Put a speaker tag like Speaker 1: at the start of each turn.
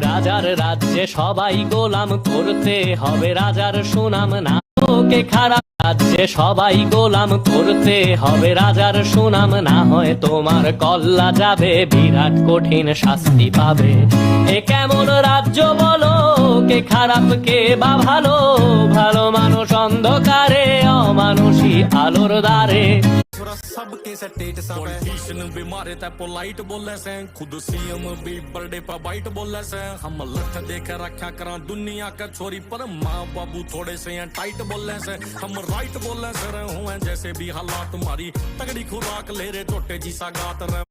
Speaker 1: রাজার রাজ্যে সবাই গোলাম, করতে হবে রাজার সুনাম না ওকে খারাপ। রাজ্যে সবাই গোলাম, করতে হবে রাজার সুনাম, না হয় তোমার কল্লা যাবে, বিরাট কঠিন শাস্তি পাবে। এ কেমন রাজ্য বলো, কে খারাপ কে বা ভালো? ভালো মানুষ অন্ধকারে, অমানুষী আলোর দ্বারে।
Speaker 2: सबके स्टेट पॉलिटिशियन भी मारे थे पोलाइट बोले से, खुद सीएम भी बर्थडे पर बाइट बोले से। हम लठ देकर रखा करा दुनिया का छोरी, पर माँ बाबू थोड़े से टाइट बोले से। हम राइट बोले से रहे हुए जैसे भी हालात, मारी तगड़ी खुराक ले रे टोटे जी सा गात रहे।